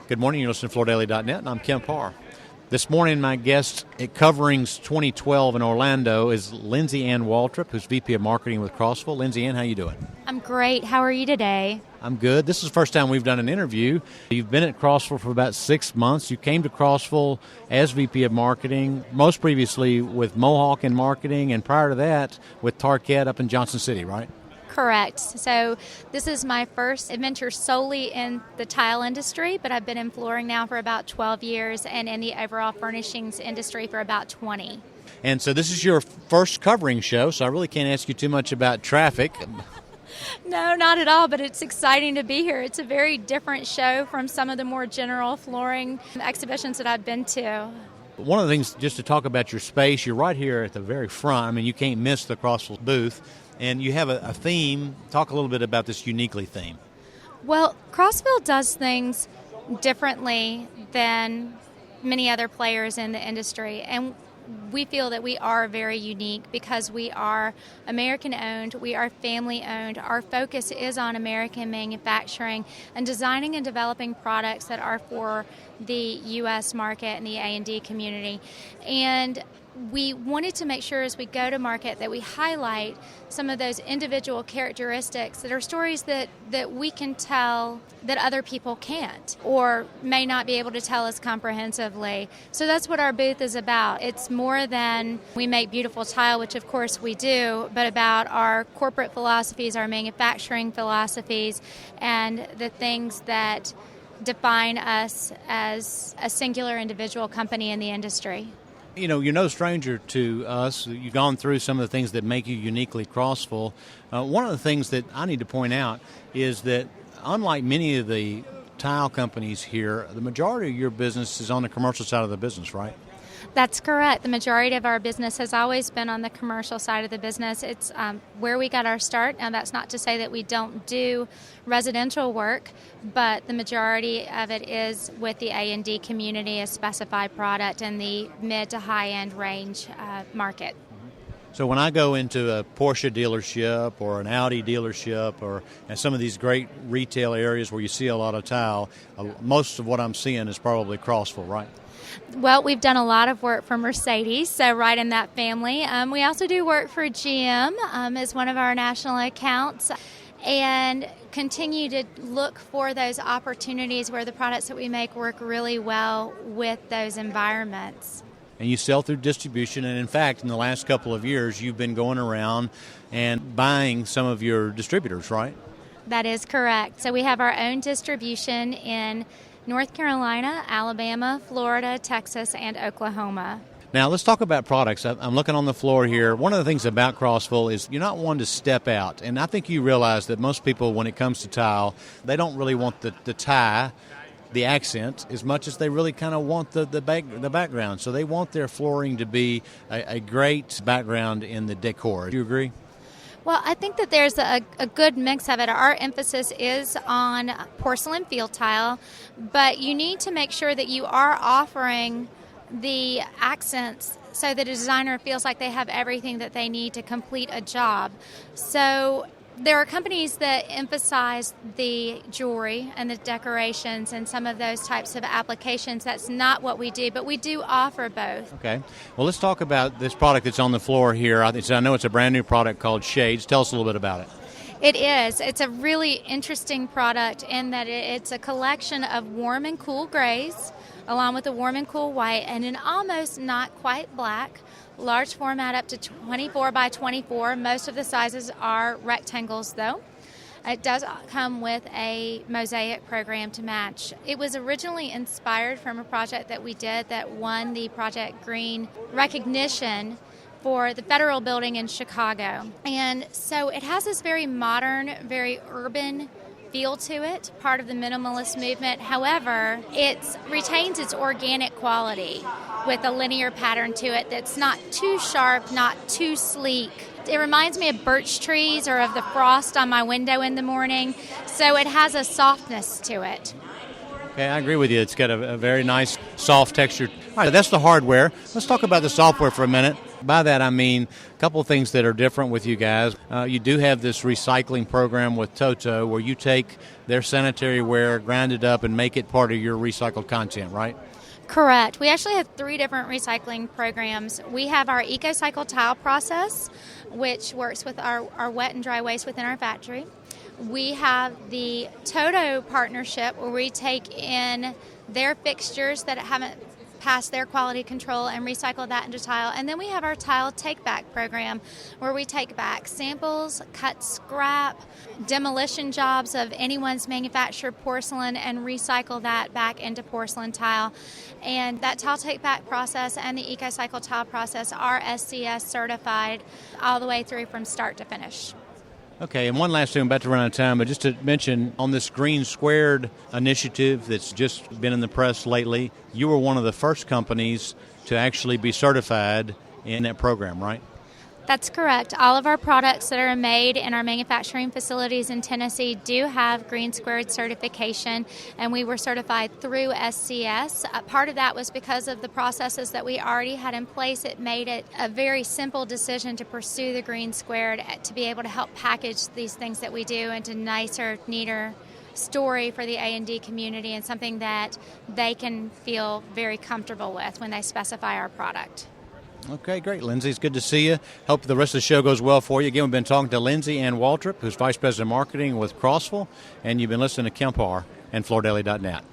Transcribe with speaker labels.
Speaker 1: Good morning, you're listening to FloorDaily.net, and I'm Kemp Harr. This morning, my guest at Coverings 2012 in Orlando is Lindsey-Ann Waldrep, who's VP of Marketing with Crossville. Lindsey-Ann, how you doing?
Speaker 2: I'm great. How are you today?
Speaker 1: I'm good. This is the first time we've done an interview. You've been at Crossville for about 6 months. You came to Crossville as VP of Marketing, most previously with Mohawk in marketing, and prior to that with Tarkett up in Johnson City, right?
Speaker 2: Correct. So this is my first adventure solely in the tile industry, but I've been in flooring now for about 12 years and in the overall furnishings industry for about 20.
Speaker 1: And so this is your first covering show, so I really can't ask you too much about traffic.
Speaker 2: No, not at all, but it's exciting to be here. It's a very different show from some of the more general flooring exhibitions that I've been to.
Speaker 1: One of the things, just to talk about your space, you're right here at the very front. I mean, you can't miss the Crossville booth. And you have a theme. Talk a little bit about this uniquely theme.
Speaker 2: Well, Crossville does things differently than many other players in the industry. And we feel that we are very unique because we are American-owned, we are family-owned. Our focus is on American manufacturing and designing and developing products that are for the U.S. market and the A&D community. And we wanted to make sure as we go to market that we highlight some of those individual characteristics that are stories that we can tell that other people can't or may not be able to tell as comprehensively. So that's what our booth is about. It's more than we make beautiful tile, which of course we do, but about our corporate philosophies, our manufacturing philosophies, and the things that define us as a singular individual company in the industry.
Speaker 1: You know, you're no stranger to us. You've gone through some of the things that make you uniquely Crossville. One of the things that I need to point out is that unlike many of the tile companies here, the majority of your business is on the commercial side of the business, right?
Speaker 2: That's correct. The majority of our business has always been on the commercial side of the business. It's where we got our start. Now, that's not to say that we don't do residential work, but the majority of it is with the A&D community, a specified product in the mid to high-end range market.
Speaker 1: So when I go into a Porsche dealership or an Audi dealership or some of these great retail areas where you see a lot of tile, most of what I'm seeing is probably Crossville, right?
Speaker 2: Well, we've done a lot of work for Mercedes, so right in that family. We also do work for GM as one of our national accounts and continue to look for those opportunities where the products that we make work really well with those environments.
Speaker 1: And you sell through distribution, and in fact, in the last couple of years, you've been going around and buying some of your distributors, right?
Speaker 2: That is correct. So we have our own distribution in North Carolina, Alabama, Florida, Texas, and Oklahoma.
Speaker 1: Now, let's talk about products. I'm looking on the floor here. One of the things about Crossville is you're not one to step out. And I think you realize that most people, when it comes to tile, they don't really want the tie, the accent, as much as they really kind of want the background. So they want their flooring to be a great background in the decor. Do you agree?
Speaker 2: Well, I think that there's a good mix of it. Our emphasis is on porcelain field tile, but you need to make sure that you are offering the accents so that a designer feels like they have everything that they need to complete a job. So there are companies that emphasize the jewelry and the decorations and some of those types of applications. That's not what we do, but we do offer both.
Speaker 1: Okay. Well, let's talk about this product that's on the floor here. I know it's a brand new product called Shades. Tell us a little bit about it.
Speaker 2: It is. It's a really interesting product in that it's a collection of warm and cool grays along with a warm and cool white and an almost not quite black. Large format up to 24 by 24. Most of the sizes are rectangles, though. It does come with a mosaic program to match. It was originally inspired from a project that we did that won the Project Green recognition for the Federal Building in Chicago. And so it has this very modern, very urban feel to it, part of the minimalist movement. However, it retains its organic quality with a linear pattern to it that's not too sharp, not too sleek. It reminds me of birch trees or of the frost on my window in the morning, so it has a softness to it.
Speaker 1: Okay, I agree with you. It's got a very nice, soft texture. All right, that's the hardware. Let's talk about the software for a minute. By that, I mean a couple of things that are different with you guys. You do have this recycling program with Toto where you take their sanitary ware, grind it up, and make it part of your recycled content, right?
Speaker 2: Correct. We actually have 3 different recycling programs. We have our EcoCycle tile process, which works with our wet and dry waste within our factory. We have the Toto partnership where we take in their fixtures that haven't passed their quality control and recycle that into tile. And then we have our tile take-back program where we take back samples, cut scrap, demolition jobs of anyone's manufactured porcelain and recycle that back into porcelain tile. And that tile take-back process and the EcoCycle tile process are SCS certified all the way through from start to finish.
Speaker 1: Okay, and one last thing, I'm about to run out of time, but just to mention on this Green Squared initiative that's just been in the press lately, you were one of the first companies to actually be certified in that program, right?
Speaker 2: That's correct. All of our products that are made in our manufacturing facilities in Tennessee do have Green Squared certification, and we were certified through SCS. Part of that was because of the processes that we already had in place. It made it a very simple decision to pursue the Green Squared to be able to help package these things that we do into nicer, neater story for the A&D community and something that they can feel very comfortable with when they specify our product.
Speaker 1: Okay, great, Lindsey. It's good to see you. Hope the rest of the show goes well for you. Again, we've been talking to Lindsey-Ann Waldrep, who's Vice President of Marketing with Crossville, and you've been listening to Kemp Harr and FloorDaily.net.